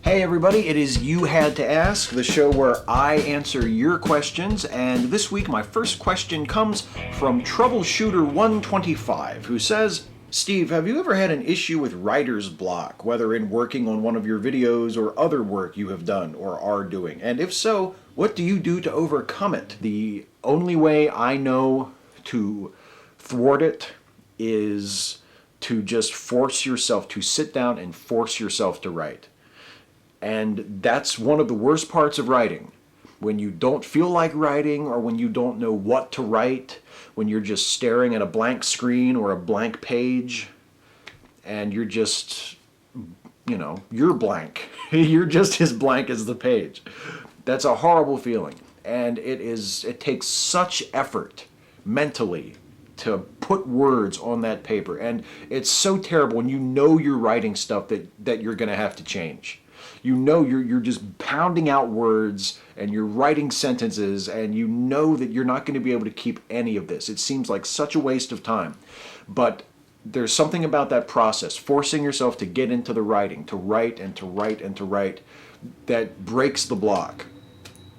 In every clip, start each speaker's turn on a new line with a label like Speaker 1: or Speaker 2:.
Speaker 1: Hey everybody, it is You Had to Ask, the show where I answer your questions, and this week my first question comes from Troubleshooter125, who says, Steve, have you ever had an issue with writer's block, whether in working on one of your videos or other work you have done or are doing? And if so, what do you do to overcome it? The only way I know to thwart it is to just force yourself to sit down and force yourself to write. And that's one of the worst parts of writing. When you don't feel like writing, or when you don't know what to write, when you're just staring at a blank screen or a blank page, and you're just, you're blank. You're just as blank as the page. That's a horrible feeling. And it takes such effort mentally to put words on that paper. And it's so terrible when you know you're writing stuff that you're going to have to change. You know you're just pounding out words and you're writing sentences, and you know that you're not going to be able to keep any of this. It seems like such a waste of time. But there's something about that process, forcing yourself to get into the writing, to write and to write and to write, that breaks the block.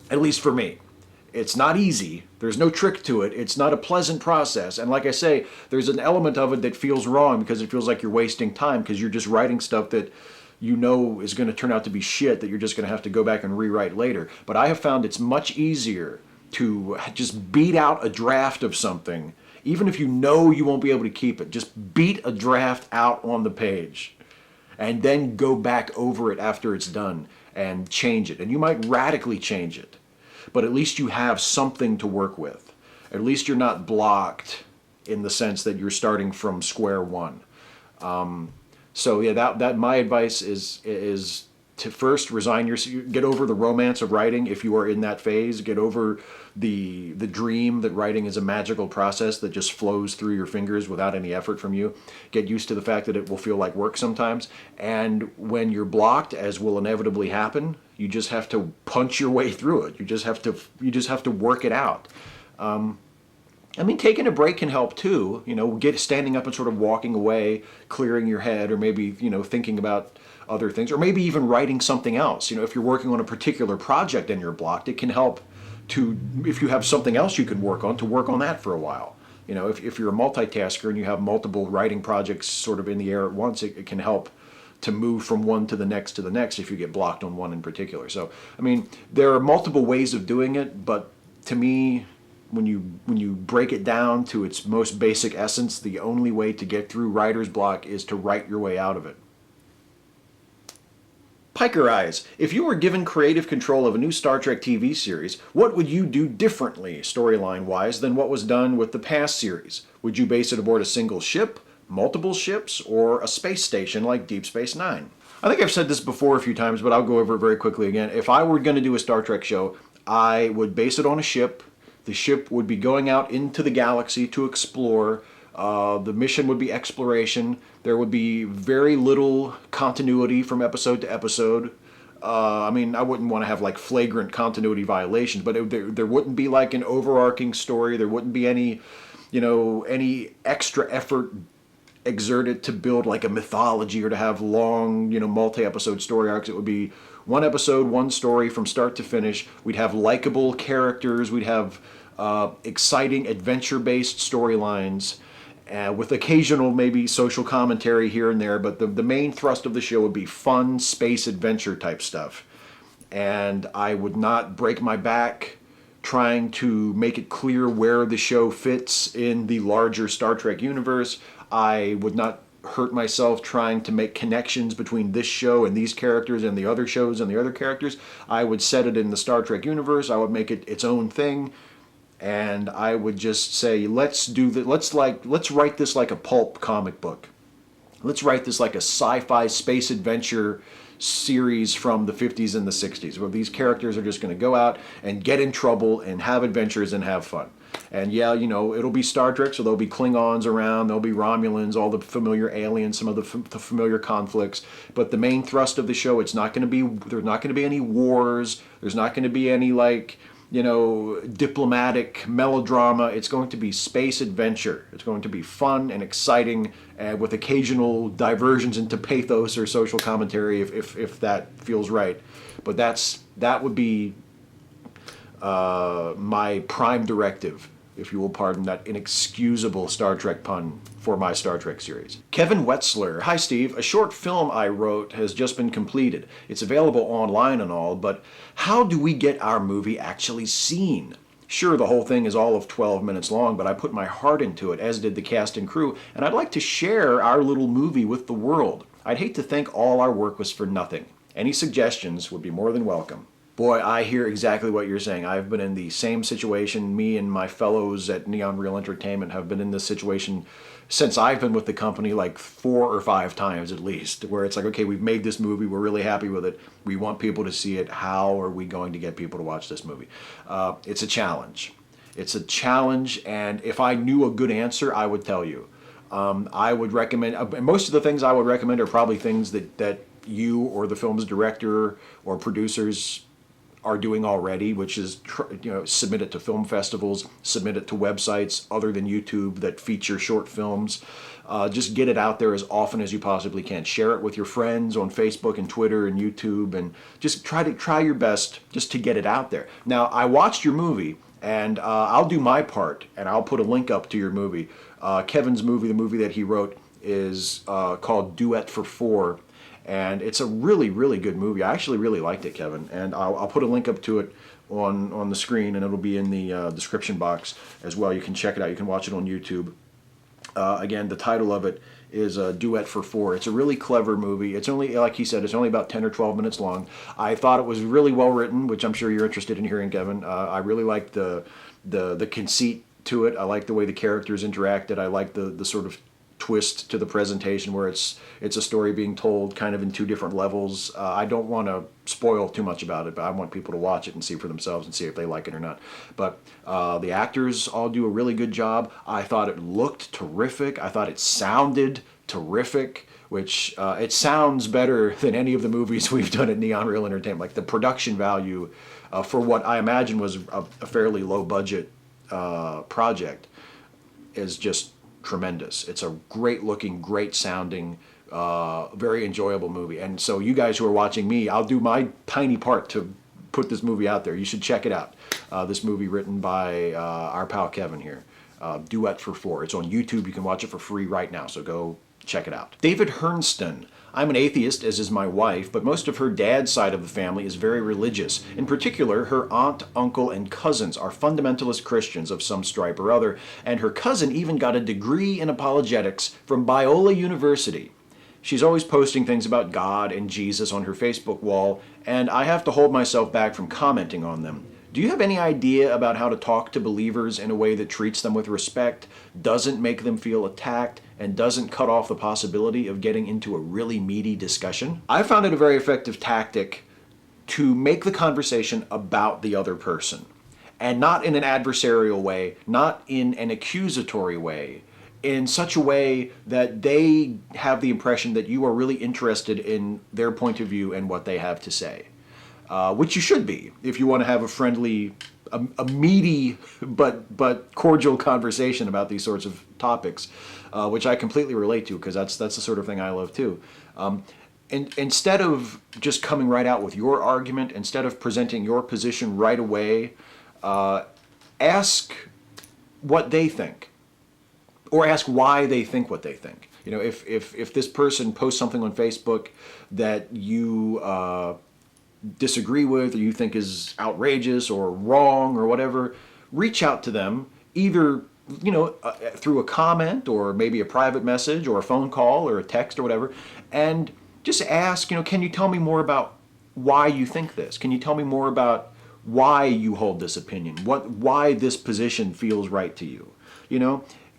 Speaker 1: At least for me. It's not easy. There's no trick to it. It's not a pleasant process. And like I say, there's an element of it that feels wrong because it feels like you're wasting time because you're just writing stuff that you know is going to turn out to be shit that you're just going to have to go back and rewrite later. But I have found it's much easier to just beat out a draft of something, even if you know you won't be able to keep it. Just beat a draft out on the page and then go back over it after it's done and change it. And you might radically change it, but at least you have something to work with. At least you're not blocked in the sense that you're starting from square one. So yeah, that my advice is to first get over the romance of writing if you are in that phase. Get over the dream that writing is a magical process that just flows through your fingers without any effort from you. Get used to the fact that it will feel like work sometimes. And when you're blocked, as will inevitably happen, you just have to punch your way through it. You just have to work it out. Taking a break can help too. Standing up and sort of walking away, clearing your head, or maybe, thinking about other things, or maybe even writing something else. If you're working on a particular project and you're blocked, it can help if you have something else you can work on, to work on that for a while. If you're a multitasker and you have multiple writing projects sort of in the air at once, it can help to move from one to the next if you get blocked on one in particular. So, there are multiple ways of doing it, but to me, when you break it down to its most basic essence, the only way to get through writer's block is to write your way out of it. Piker Eyes, if you were given creative control of a new Star Trek TV series, what would you do differently, storyline-wise, than what was done with the past series? Would you base it aboard a single ship, multiple ships, or a space station like Deep Space Nine? I think I've said this before a few times, but I'll go over it very quickly again. If I were going to do a Star Trek show, I would base it on a ship. The ship would be going out into the galaxy to explore. The mission would be exploration. There would be very little continuity from episode to episode. I wouldn't want to have like flagrant continuity violations, but there wouldn't be like an overarching story. There wouldn't be any extra effort exerted to build like a mythology or to have long, multi-episode story arcs. It would be one episode, one story from start to finish. We'd have likable characters. We'd have exciting adventure-based storylines with occasional maybe social commentary here and there, but the main thrust of the show would be fun space adventure type stuff. And I would not break my back trying to make it clear where the show fits in the larger Star Trek universe. I would not hurt myself trying to make connections between this show and these characters and the other shows and the other characters. I would set it in the Star Trek universe. I would make it its own thing. And I would just say, let's write this like a pulp comic book. Let's write this like a sci-fi space adventure series from the 50s and the 60s, where these characters are just going to go out and get in trouble and have adventures and have fun. And yeah, it'll be Star Trek, so there'll be Klingons around, there'll be Romulans, all the familiar aliens, some of the familiar conflicts. But the main thrust of the show, there's not going to be any wars. There's not going to be any diplomatic melodrama. It's going to be space adventure. It's going to be fun and exciting, with occasional diversions into pathos or social commentary if that feels right. But that would be my prime directive, if you will pardon that inexcusable Star Trek pun, for my Star Trek series. Kevin Wetzler. Hi, Steve. A short film I wrote has just been completed. It's available online and all, but how do we get our movie actually seen? Sure, the whole thing is all of 12 minutes long, but I put my heart into it, as did the cast and crew, and I'd like to share our little movie with the world. I'd hate to think all our work was for nothing. Any suggestions would be more than welcome. Boy, I hear exactly what you're saying. I've been in the same situation. Me and my fellows at Neon Real Entertainment have been in this situation since I've been with the company like 4 or 5 times at least, where it's like, okay, we've made this movie, we're really happy with it, we want people to see it. How are we going to get people to watch this movie? It's a challenge. It's a challenge, and if I knew a good answer, I would tell you. I would recommend, most of the things I would recommend are probably things that you or the film's director or producers are doing already, which is submit it to film festivals, submit it to websites other than YouTube that feature short films. Just get it out there as often as you possibly can. Share it with your friends on Facebook and Twitter and YouTube, and just try your best just to get it out there. Now, I watched your movie, and I'll do my part, and I'll put a link up to your movie. Kevin's movie, the movie that he wrote, is called Duet for Four. And it's a really, really good movie. I actually really liked it, Kevin. And I'll put a link up to it on the screen, and it'll be in the description box as well. You can check it out. You can watch it on YouTube. Again, the title of it is Duet for Four. It's a really clever movie. It's only, like he said, it's only about 10 or 12 minutes long. I thought it was really well written, which I'm sure you're interested in hearing, Kevin. I really liked the conceit to it. I like the way the characters interacted. I like the sort of twist to the presentation where it's a story being told kind of in 2 different levels. I don't want to spoil too much about it, but I want people to watch it and see for themselves and see if they like it or not. But the actors all do a really good job. I thought it looked terrific. I thought it sounded terrific, which it sounds better than any of the movies we've done at Neon Real Entertainment. Like the production value for what I imagine was a fairly low budget project is just tremendous. It's a great looking, great sounding, very enjoyable movie. And so you guys who are watching me, I'll do my tiny part to put this movie out there. You should check it out. This movie written by our pal Kevin here, Duet for Four. It's on YouTube. You can watch it for free right now, so go check it out. David Hernston. I'm an atheist, as is my wife, but most of her dad's side of the family is very religious. In particular, her aunt, uncle, and cousins are fundamentalist Christians of some stripe or other, and her cousin even got a degree in apologetics from Biola University. She's always posting things about God and Jesus on her Facebook wall, and I have to hold myself back from commenting on them. Do you have any idea about how to talk to believers in a way that treats them with respect, doesn't make them feel attacked, and doesn't cut off the possibility of getting into a really meaty discussion? I found it a very effective tactic to make the conversation about the other person, and not in an adversarial way, not in an accusatory way, in such a way that they have the impression that you are really interested in their point of view and what they have to say. Which you should be if you want to have a friendly, a meaty but cordial conversation about these sorts of topics, which I completely relate to because that's the sort of thing I love too. And instead of just coming right out with your argument, instead of presenting your position right away, ask what they think, or ask why they think what they think. You know, if this person posts something on Facebook that you disagree with or you think is outrageous or wrong or whatever, reach out to them either through a comment or maybe a private message or a phone call or a text or whatever, and just ask, can you tell me more about why you think this? Can you tell me more about why you hold this opinion? Why this position feels right to you?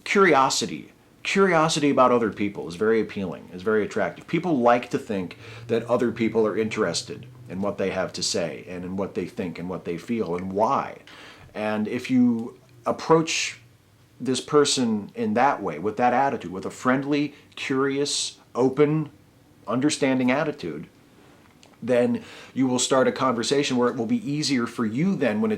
Speaker 1: Curiosity about other people is very appealing, is very attractive. People like to think that other people are interested in what they have to say and in what they think and what they feel and why. And if you approach this person in that way, with that attitude, with a friendly, curious, open, understanding attitude, then you will start a conversation where it will be easier for you then when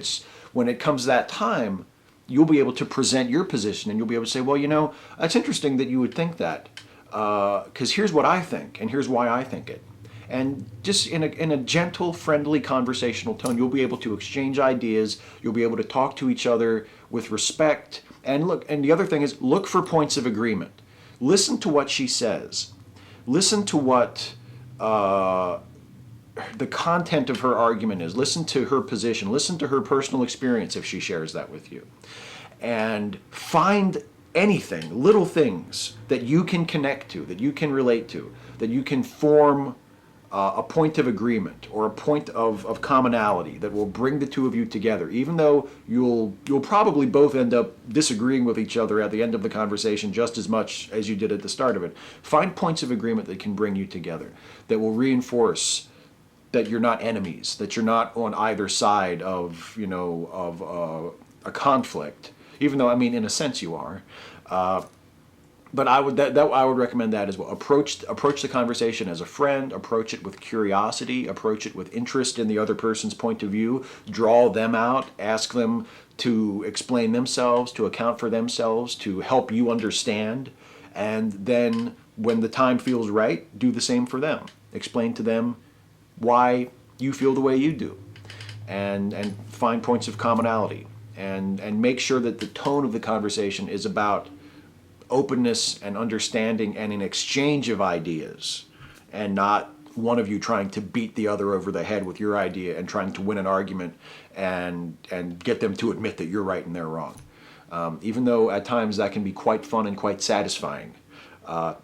Speaker 1: when it comes that time, you'll be able to present your position and you'll be able to say, well, that's interesting that you would think that, because here's what I think and here's why I think it. And just in a gentle, friendly, conversational tone, you'll be able to exchange ideas. You'll be able to talk to each other with respect. And the other thing is, look for points of agreement. Listen to what she says. Listen to what the content of her argument is. Listen to her position. Listen to her personal experience if she shares that with you. And find anything, little things that you can connect to, that you can relate to, that you can form a point of agreement or a point of commonality that will bring the two of you together, even though you'll probably both end up disagreeing with each other at the end of the conversation just as much as you did at the start of it. Find points of agreement that can bring you together, that will reinforce that you're not enemies, that you're not on either side of a conflict, even though, in a sense you are. But I would recommend that as well. Approach the conversation as a friend. Approach it with curiosity. Approach it with interest in the other person's point of view. Draw them out. Ask them to explain themselves, to account for themselves, to help you understand. And then, when the time feels right, do the same for them. Explain to them why you feel the way you do, and find points of commonality, and make sure that the tone of the conversation is about openness and understanding and an exchange of ideas, and not one of you trying to beat the other over the head with your idea and trying to win an argument and get them to admit that you're right and they're wrong. Even though at times that can be quite fun and quite satisfying,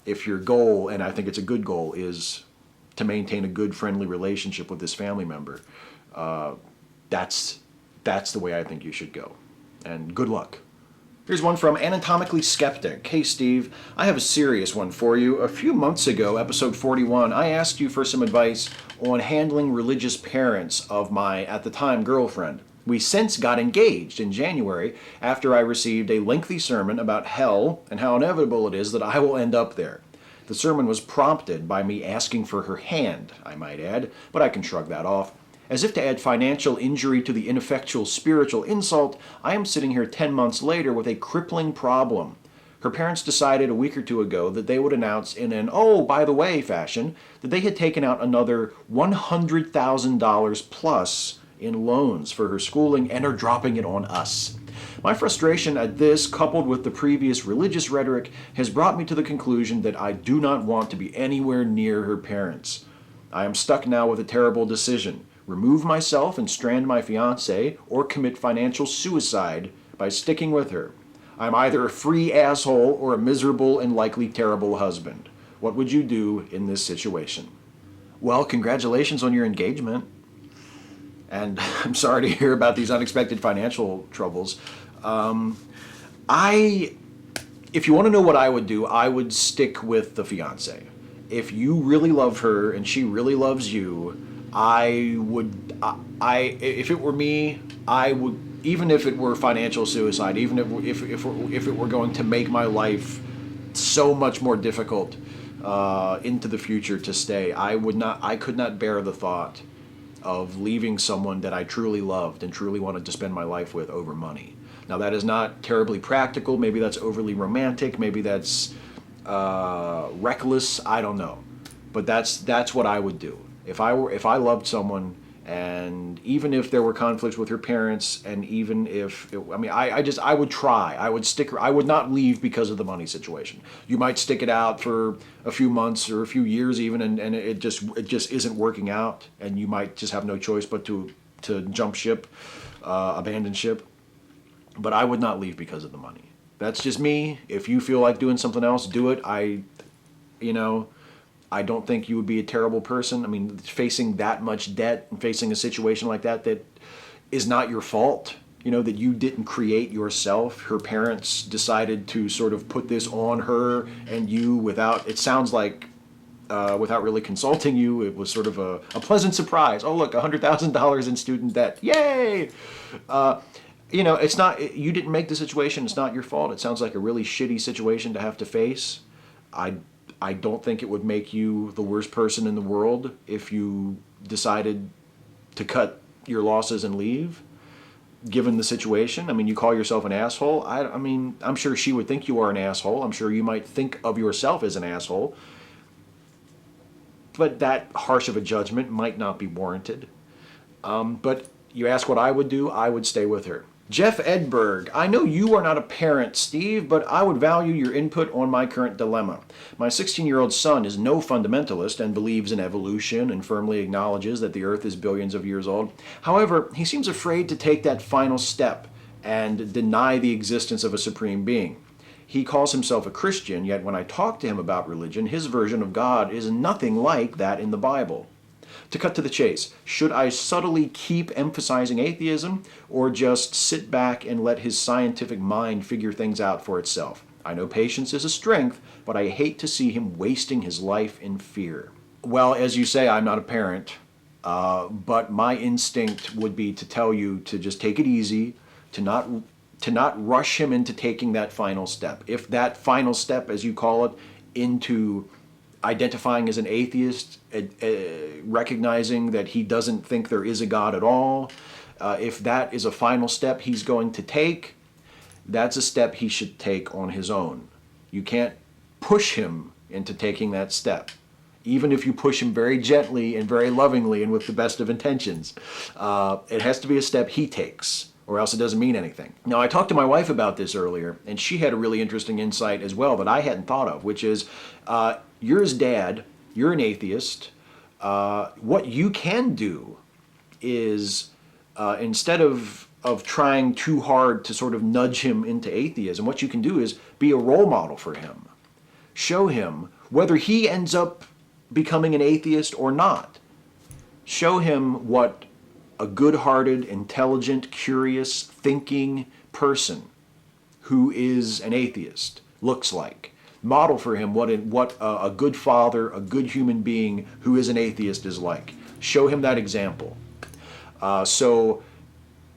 Speaker 1: if your goal, and I think it's a good goal, is to maintain a good, friendly relationship with this family member, that's the way I think you should go. And good luck. Here's one from Anatomically Skeptic. Hey Steve, I have a serious one for you. A few months ago, episode 41, I asked you for some advice on handling religious parents of my, at the time, girlfriend. We since got engaged in January after I received a lengthy sermon about hell and how inevitable it is that I will end up there. The sermon was prompted by me asking for her hand, I might add, but I can shrug that off. As if to add financial injury to the ineffectual spiritual insult, I am sitting here 10 months later with a crippling problem. Her parents decided a week or two ago that they would announce in an oh, by the way fashion that they had taken out another $100,000 plus in loans for her schooling and are dropping it on us. My frustration at this, coupled with the previous religious rhetoric, has brought me to the conclusion that I do not want to be anywhere near her parents. I am stuck now with a terrible decision. Remove myself and strand my fiancé, or commit financial suicide by sticking with her. I'm either a free asshole or a miserable and likely terrible husband. What would you do in this situation? Well, congratulations on your engagement. And I'm sorry to hear about these unexpected financial troubles. If you want to know what I would do, I would stick with the fiancé. If you really love her and she really loves you, if it were me, I would, even if it were financial suicide, even if it were going to make my life so much more difficult into the future to stay, I could not bear the thought of leaving someone that I truly loved and truly wanted to spend my life with over money. Now that is not terribly practical, maybe that's overly romantic, maybe that's reckless, I don't know. But that's what I would do. If I loved someone, and even if there were conflicts with her parents, and even if I would try. I would not leave because of the money situation. You might stick it out for a few months or a few years even, and it just isn't working out, and you might just have no choice but to jump ship, abandon ship. But I would not leave because of the money. That's just me. If you feel like doing something else, do it. I don't think you would be a terrible person. Facing that much debt and facing a situation like that is not your fault, that you didn't create yourself. Her parents decided to sort of put this on her and you without really consulting you. It was sort of a pleasant surprise. Oh, look, $100,000 in student debt. Yay! It's not, you didn't make the situation. It's not your fault. It sounds like a really shitty situation to have to face. I don't think it would make you the worst person in the world if you decided to cut your losses and leave. given the situation. I mean, you call yourself an asshole. I mean, I'm sure she would think you are an asshole. I'm sure you might think of yourself as an asshole. But that harsh of a judgment might not be warranted. But you ask what I would do, I would stay with her. Jeff Edberg, I know you are not a parent, Steve, but I would value your input on my current dilemma. My 16-year-old son is no fundamentalist and believes in evolution and firmly acknowledges that the Earth is billions of years old. However, he seems afraid to take that final step and deny the existence of a supreme being. He calls himself a Christian, yet when I talk to him about religion, his version of God is nothing like that in the Bible. To cut to the chase, should I subtly keep emphasizing atheism or just sit back and let his scientific mind figure things out for itself? I know patience is a strength, but I hate to see him wasting his life in fear. Well, as you say, I'm not a parent, but my instinct would be to tell you to just take it easy, to not rush him into taking that final step. If that final step, as you call it, into identifying as an atheist, recognizing that he doesn't think there is a God at all, if that is a final step he's going to take, that's a step he should take on his own. You can't push him into taking that step, even if you push him very gently and very lovingly and with the best of intentions. It has to be a step he takes, or else it doesn't mean anything. Now, I talked to my wife about this earlier, and she had a really interesting insight as well that I hadn't thought of, which is, you're his dad, you're an atheist. What you can do is, instead of trying too hard to sort of nudge him into atheism, what you can do is be a role model for him. Show him, whether he ends up becoming an atheist or not, show him what a good-hearted, intelligent, curious, thinking person who is an atheist looks like. Model for him what a good father, a good human being who is an atheist is like. Show him that example. So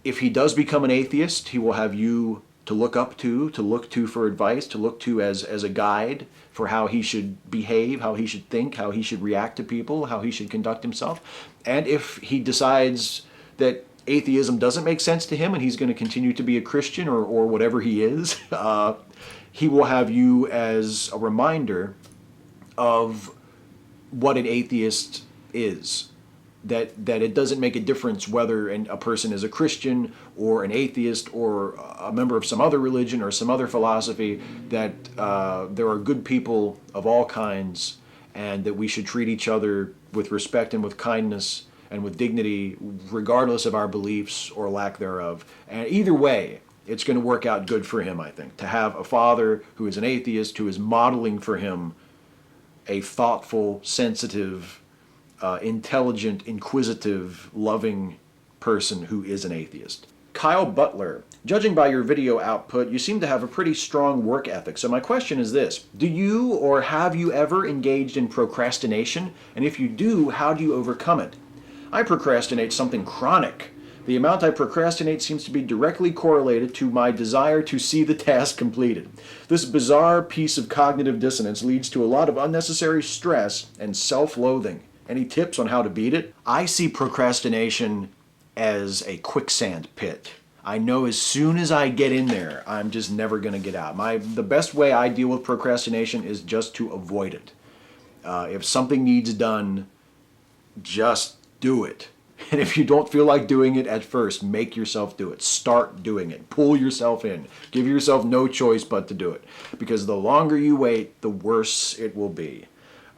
Speaker 1: if he does become an atheist, he will have you to look up to look to for advice, to look to as a guide for how he should behave, how he should think, how he should react to people, how he should conduct himself. And if he decides that atheism doesn't make sense to him and he's going to continue to be a Christian or whatever he is, he will have you as a reminder of what an atheist is. That it doesn't make a difference whether a person is a Christian or an atheist or a member of some other religion or some other philosophy, that there are good people of all kinds and that we should treat each other with respect and with kindness and with dignity regardless of our beliefs or lack thereof. And either way, it's going to work out good for him, I think, to have a father who is an atheist, who is modeling for him a thoughtful, sensitive, intelligent, inquisitive, loving person who is an atheist. Kyle Butler, judging by your video output, you seem to have a pretty strong work ethic. So my question is this: do you or have you ever engaged in procrastination? And if you do, how do you overcome it? I procrastinate something chronic. The amount I procrastinate seems to be directly correlated to my desire to see the task completed. This bizarre piece of cognitive dissonance leads to a lot of unnecessary stress and self-loathing. Any tips on how to beat it? I see procrastination as a quicksand pit. I know as soon as I get in there, I'm just never going to get out. The best way I deal with procrastination is just to avoid it. If something needs done, just do it. And if you don't feel like doing it at first, make yourself do it. Start doing it. Pull yourself in. Give yourself no choice but to do it. Because the longer you wait, the worse it will be.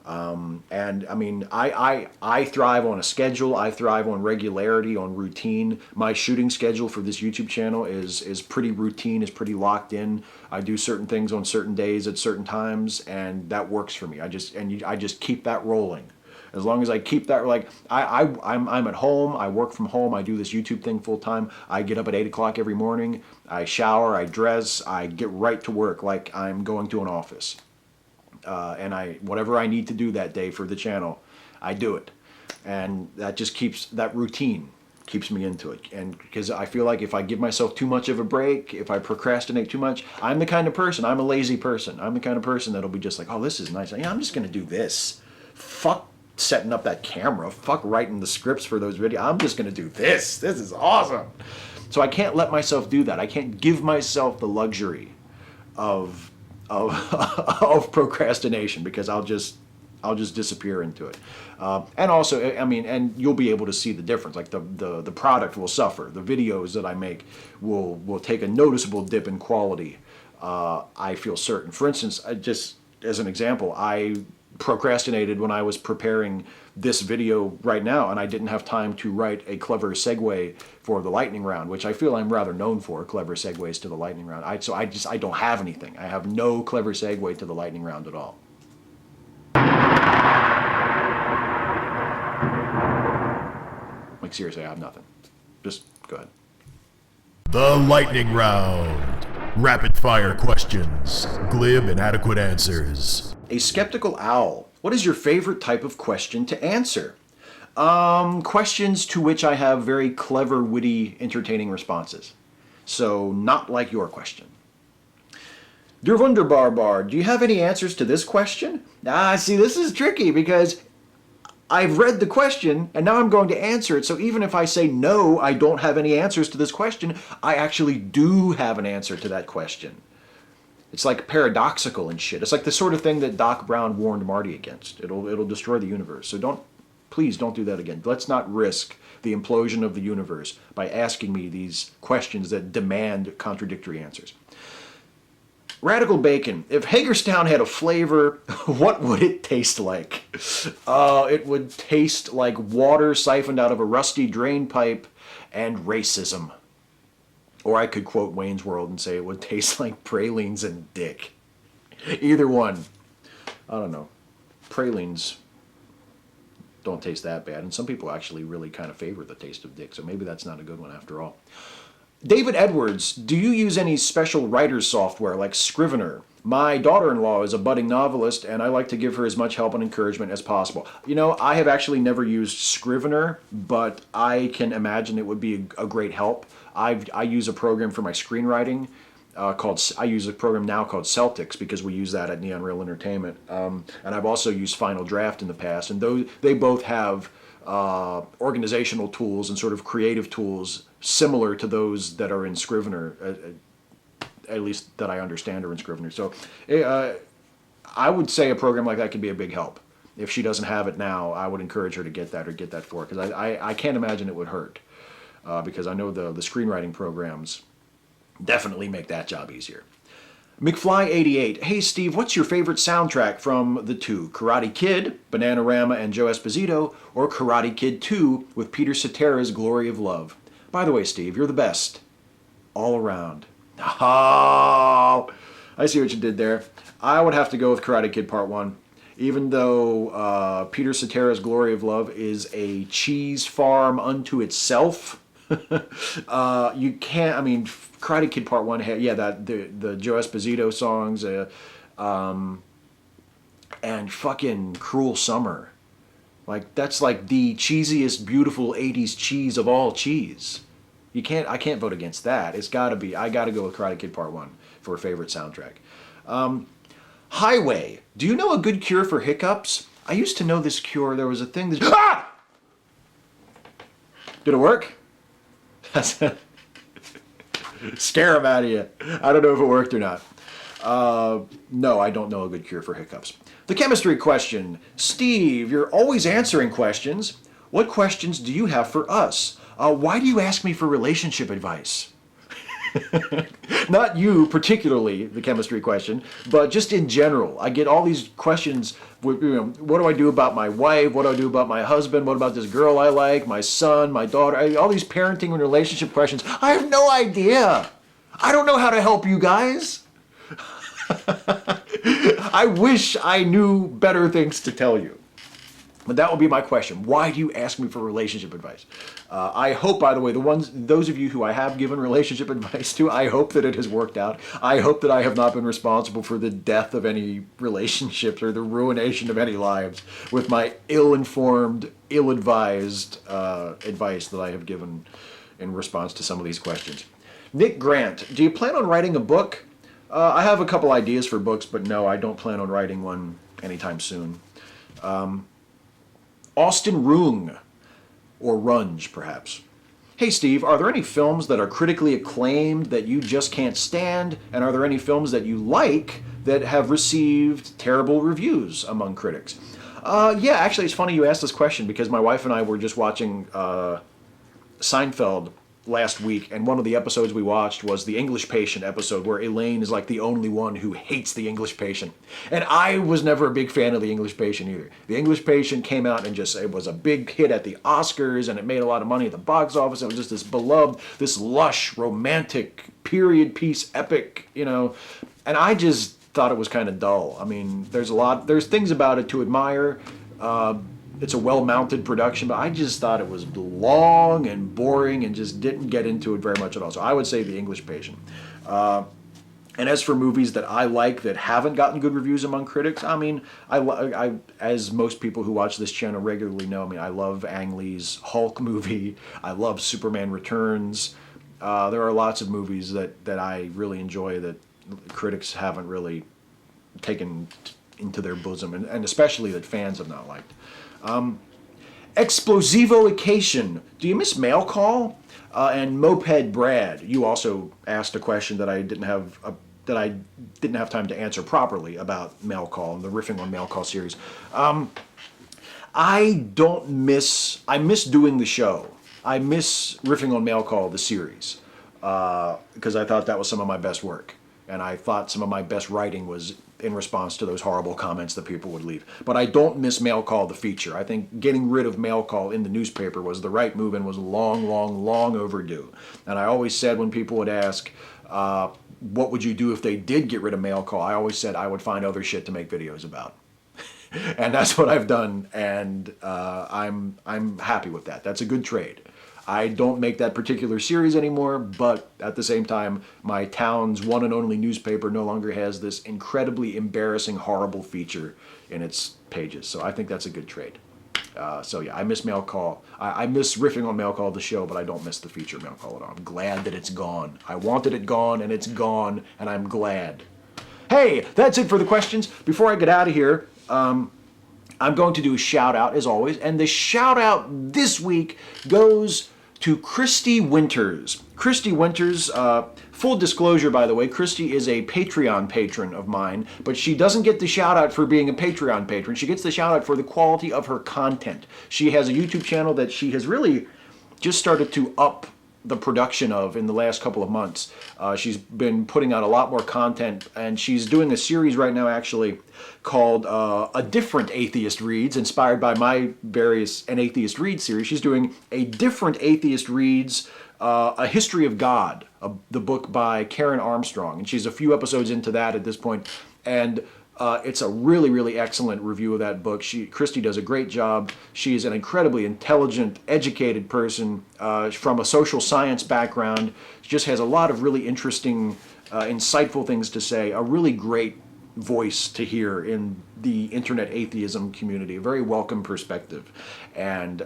Speaker 1: And I mean, I thrive on a schedule. I thrive on regularity, on routine. My shooting schedule for this YouTube channel is pretty routine, is pretty locked in. I do certain things on certain days at certain times, and that works for me. I just keep that rolling. As long as I keep that, like, I'm at home, I work from home, I do this YouTube thing full time. I get up at 8 o'clock every morning, I shower, I dress, I get right to work like I'm going to an office. And whatever I need to do that day for the channel, I do it. And that just that routine keeps me into it. And because I feel like if I give myself too much of a break, if I procrastinate too much, I'm the kind of person, I'm a lazy person. I'm the kind of person that'll be just like, oh, this is nice. Yeah, I'm just going to do this. Fuck setting up that camera. Fuck writing the scripts for those videos. I'm just going to do this. This is awesome. So I can't let myself do that. I can't give myself the luxury of of procrastination, because I'll just disappear into it. And also, I mean, and you'll be able to see the difference. Like the product will suffer. The videos that I make will take a noticeable dip in quality. I feel certain. For instance, just as an example, I procrastinated when I was preparing this video right now, and I didn't have time to write a clever segue for the lightning round, which I feel I'm rather known for, clever segues to the lightning round. I don't have anything. I have no clever segue to the lightning round at all. Like, seriously, I have nothing. Just go ahead.
Speaker 2: The lightning round. Rapid fire questions. Glib and adequate answers.
Speaker 1: A skeptical owl. What is your favorite type of question to answer? Questions to which I have very clever, witty, entertaining responses. So, not like your question. Der Wunderbar, do you have any answers to this question? See, this is tricky because I've read the question and now I'm going to answer it. So even if I say no, I don't have any answers to this question, I actually do have an answer to that question. It's like paradoxical and shit. It's like the sort of thing that Doc Brown warned Marty against. It'll destroy the universe. So please don't do that again. Let's not risk the implosion of the universe by asking me these questions that demand contradictory answers. Radical Bacon. If Hagerstown had a flavor, what would it taste like? It would taste like water siphoned out of a rusty drain pipe and racism. Or I could quote Wayne's World and say it would taste like pralines and dick. Either one. I don't know. Pralines don't taste that bad, and some people actually really kind of favor the taste of dick, so maybe that's not a good one after all. David Edwards, do you use any special writer's software like Scrivener? My daughter-in-law is a budding novelist, and I like to give her as much help and encouragement as possible. You know, I have actually never used Scrivener, but I can imagine it would be a great help. I use a program for my screenwriting I use a program now called Celtics, because we use that at Neon Real Entertainment. And I've also used Final Draft in the past, and they both have organizational tools and sort of creative tools similar to those that are in Scrivener, at least that I understand are in Scrivener. So I would say a program like that could be a big help. If she doesn't have it now, I would encourage her to get that, or get that for her, because I can't imagine it would hurt, because I know the screenwriting programs definitely make that job easier. McFly88, hey Steve, what's your favorite soundtrack from the two? Karate Kid, Bananarama and Joe Esposito, or Karate Kid 2 with Peter Cetera's Glory of Love? By the way, Steve, you're the best. All around. Oh, I see what you did there. I would have to go with Karate Kid Part 1. Even though Peter Cetera's Glory of Love is a cheese farm unto itself, you can't, I mean, Karate Kid Part 1 had, the Joe Esposito songs, and fucking Cruel Summer. Like, that's like the cheesiest, beautiful 80s cheese of all cheese. I can't vote against that. I gotta go with Karate Kid Part 1 for a favorite soundtrack. Highway, do you know a good cure for hiccups? I used to know this cure. There was a thing that... Ah! Did it work? Scare them out of you. I don't know if it worked or not. No, I don't know a good cure for hiccups. The chemistry question. Steve, you're always answering questions. What questions do you have for us? Why do you ask me for relationship advice? Not you particularly, the chemistry question, but just in general. I get all these questions. What do I do about my wife? What do I do about my husband? What about this girl I like? My son, my daughter? All these parenting and relationship questions. I have no idea. I don't know how to help you guys. I wish I knew better things to tell you. But that will be my question. Why do you ask me for relationship advice? I hope, by the way, those of you who I have given relationship advice to, I hope that it has worked out. I hope that I have not been responsible for the death of any relationships or the ruination of any lives with my ill-informed, ill-advised advice that I have given in response to some of these questions. Nick Grant, do you plan on writing a book? I have a couple ideas for books, but no, I don't plan on writing one anytime soon. Austin Rung, or Runge, perhaps. Hey Steve, are there any films that are critically acclaimed that you just can't stand? And are there any films that you like that have received terrible reviews among critics? Yeah, actually, it's funny you asked this question because my wife and I were just watching Seinfeld last week, and one of the episodes we watched was the English Patient episode where Elaine is like the only one who hates the English Patient. And I was never a big fan of the English Patient either. The English Patient came out and just, it was a big hit at the Oscars, and it made a lot of money at the box office. It was just this beloved, this lush, romantic, period piece epic, you know, and I just thought it was kind of dull. I mean, there's things about it to admire. It's a well-mounted production, but I just thought it was long and boring and just didn't get into it very much at all. So I would say The English Patient. And as for movies that I like that haven't gotten good reviews among critics, I mean, I as most people who watch this channel regularly know, I mean, I love Ang Lee's Hulk movie. I love Superman Returns. There are lots of movies that I really enjoy that critics haven't really taken into their bosom, and especially that fans have not liked. Explosivocation. Do you miss Mail Call? And Moped Brad, you also asked a question that I didn't have time to answer properly about Mail Call and the Riffing on Mail Call series. I miss doing the show. I miss Riffing on Mail Call, the series, because I thought that was some of my best work. And I thought some of my best writing was in response to those horrible comments that people would leave. But I don't miss Mail Call, the feature. I think getting rid of Mail Call in the newspaper was the right move and was long, long, long overdue. And I always said when people would ask, what would you do if they did get rid of Mail Call? I always said I would find other shit to make videos about. And that's what I've done, and I'm happy with that. That's a good trade. I don't make that particular series anymore, but at the same time, my town's one and only newspaper no longer has this incredibly embarrassing, horrible feature in its pages. So I think that's a good trade. So yeah, I miss Mail Call. I miss Riffing on Mail Call, the show, but I don't miss the feature Mail Call at all. I'm glad that it's gone. I wanted it gone, and it's gone, and I'm glad. Hey, that's it for the questions. Before I get out of here, I'm going to do a shout out as always, and the shout out this week goes to Kristi Winters. Kristi Winters, full disclosure by the way, Kristi is a Patreon patron of mine, but she doesn't get the shout out for being a Patreon patron. She gets the shout out for the quality of her content. She has a YouTube channel that she has really just started to up the production of in the last couple of months. She's been putting out a lot more content, and she's doing a series right now actually called A Different Atheist Reads, inspired by my various An Atheist Reads series. She's doing A Different Atheist Reads, A History of God, the book by Karen Armstrong, and she's a few episodes into that at this point, and it's a really, really excellent review of that book. Kristi does a great job. She is an incredibly intelligent, educated person from a social science background. She just has a lot of really interesting, insightful things to say. A really great voice to hear in the internet atheism community. A very welcome perspective. And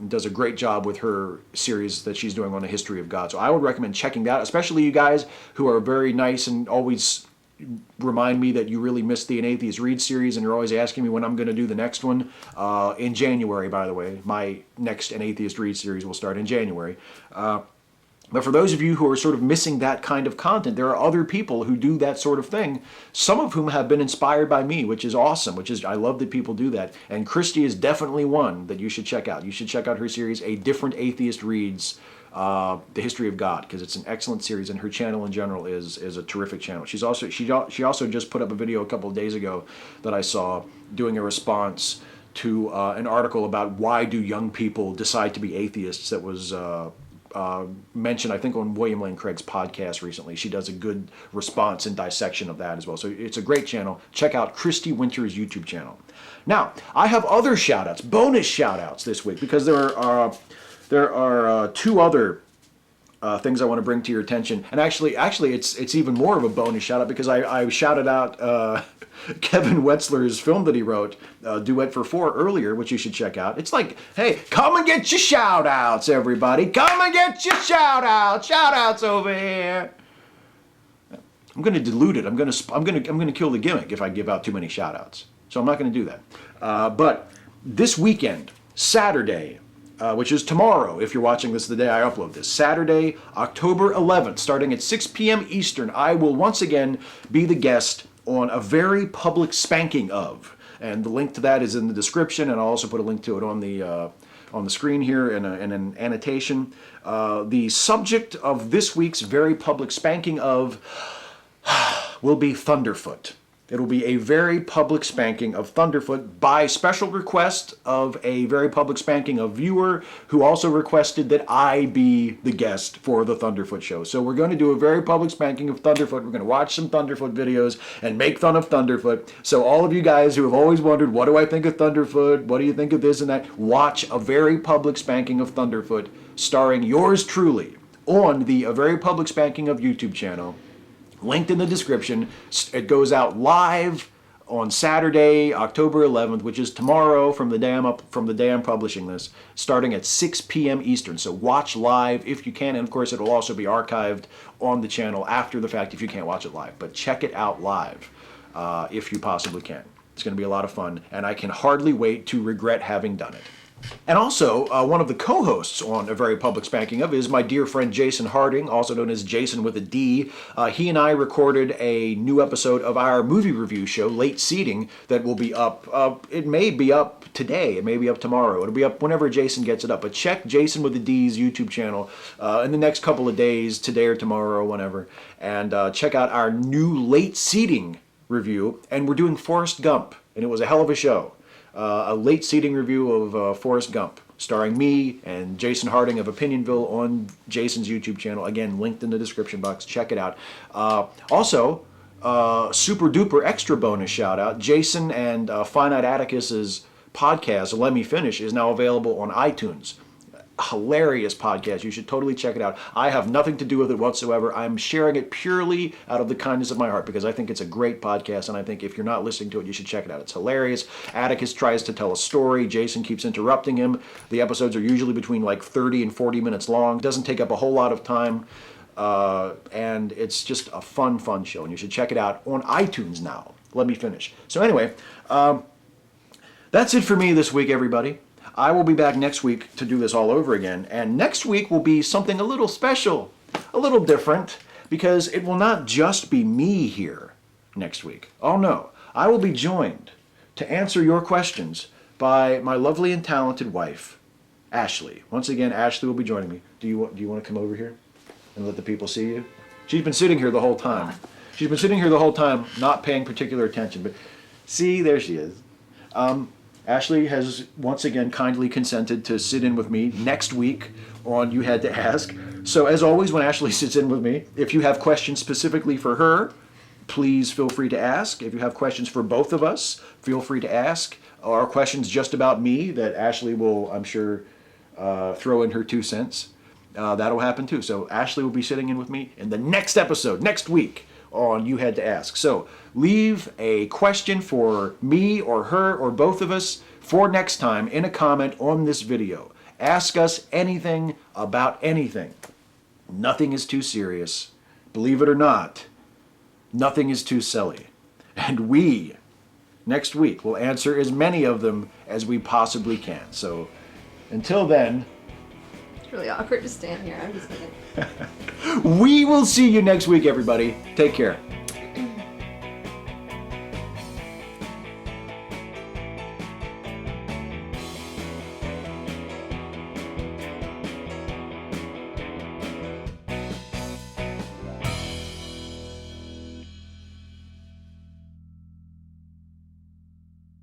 Speaker 1: does a great job with her series that she's doing on the history of God. So I would recommend checking that out, especially you guys who are very nice and always remind me that you really missed the An Atheist Read series, and you're always asking me when I'm going to do the next one. In January, by the way. My next An Atheist Read series will start in January. But for those of you who are sort of missing that kind of content, there are other people who do that sort of thing, some of whom have been inspired by me, which is awesome, I love that people do that. And Kristi is definitely one that you should check out. You should check out her series, A Different Atheist Reads, The History of God, because it's an excellent series, and her channel in general is a terrific channel. She also just put up a video a couple of days ago that I saw doing a response to an article about why do young people decide to be atheists that was mentioned, I think, on William Lane Craig's podcast recently. She does a good response and dissection of that as well. So it's a great channel. Check out Kristi Winters' YouTube channel. Now, I have other shout-outs, bonus shout-outs this week, because there are two other things I want to bring to your attention. And actually, it's even more of a bonus shout-out because I shouted out Kevin Wetzler's film that he wrote, Duet for Four, earlier, which you should check out. It's like, hey, come and get your shout-outs, everybody. Come and get your shout-outs. Shout-outs over here. I'm going to dilute it. I'm going to kill the gimmick if I give out too many shout-outs. So I'm not going to do that. But this weekend, Saturday, which is tomorrow if you're watching this the day I upload this. Saturday, October 11th, starting at 6 p.m. Eastern, I will once again be the guest on a very public spanking of. And the link to that is in the description, and I'll also put a link to it on the screen here in an annotation. The subject of this week's very public spanking of will be Thunderfoot. It'll be a very public spanking of Thunderfoot by special request of a very public spanking of viewer who also requested that I be the guest for the Thunderfoot show. So we're going to do a very public spanking of Thunderfoot. We're going to watch some Thunderfoot videos and make fun of Thunderfoot. So all of you guys who have always wondered, what do I think of Thunderfoot? What do you think of this and that? Watch a very public spanking of Thunderfoot starring yours truly on the A Very Public Spanking of YouTube channel. Linked in the description. It goes out live on Saturday, October 11th, which is tomorrow from the day I'm publishing this, starting at 6 p.m. Eastern. So watch live if you can, and of course it'll also be archived on the channel after the fact if you can't watch it live. But check it out live if you possibly can. It's going to be a lot of fun, and I can hardly wait to regret having done it. And also, one of the co-hosts on A Very Public Spanking Of is my dear friend Jason Harding, also known as Jason with a D. He and I recorded a new episode of our movie review show, Late Seating, that will be up. It may be up today. It may be up tomorrow. It'll be up whenever Jason gets it up. But check Jason with a D's YouTube channel in the next couple of days, today or tomorrow, whenever. And check out our new Late Seating review. And we're doing Forrest Gump, and it was a hell of a show. A late seating review of Forrest Gump, starring me and Jason Harding of Opinionville on Jason's YouTube channel. Again, linked in the description box. Check it out. Also, super duper extra bonus shout out. Jason and Finite Atticus's podcast, Let Me Finish, is now available on iTunes. Hilarious podcast. You should totally check it out. I have nothing to do with it whatsoever. I'm sharing it purely out of the kindness of my heart because I think it's a great podcast, and I think if you're not listening to it, you should check it out. It's hilarious. Atticus tries to tell a story. Jason keeps interrupting him. The episodes are usually between like 30 and 40 minutes long. It doesn't take up a whole lot of time, and it's just a fun show, and you should check it out on iTunes now. Let Me Finish. So anyway, that's it for me this week, everybody. I will be back next week to do this all over again, and next week will be something a little special, a little different, because it will not just be me here next week. Oh no, I will be joined to answer your questions by my lovely and talented wife, Ashley. Once again, Ashley will be joining me. Do you want to come over here and let the people see you? She's been sitting here the whole time. She's been sitting here the whole time, not paying particular attention, but see, there she is. Ashley has once again kindly consented to sit in with me next week on You Had to Ask. So as always, when Ashley sits in with me, if you have questions specifically for her, please feel free to ask. If you have questions for both of us, feel free to ask. Or questions just about me that Ashley will, I'm sure, throw in her 2 cents. That'll happen too. So Ashley will be sitting in with me in the next episode, next week, on You Had to Ask. So leave a question for me or her or both of us for next time in a comment on this video. Ask us anything about anything. Nothing is too serious. Believe it or not, nothing is too silly. And we, next week, will answer as many of them as we possibly can. So until then,
Speaker 3: it's really awkward to stand here. I'm just gonna...
Speaker 1: we will see you next week, everybody. Take care.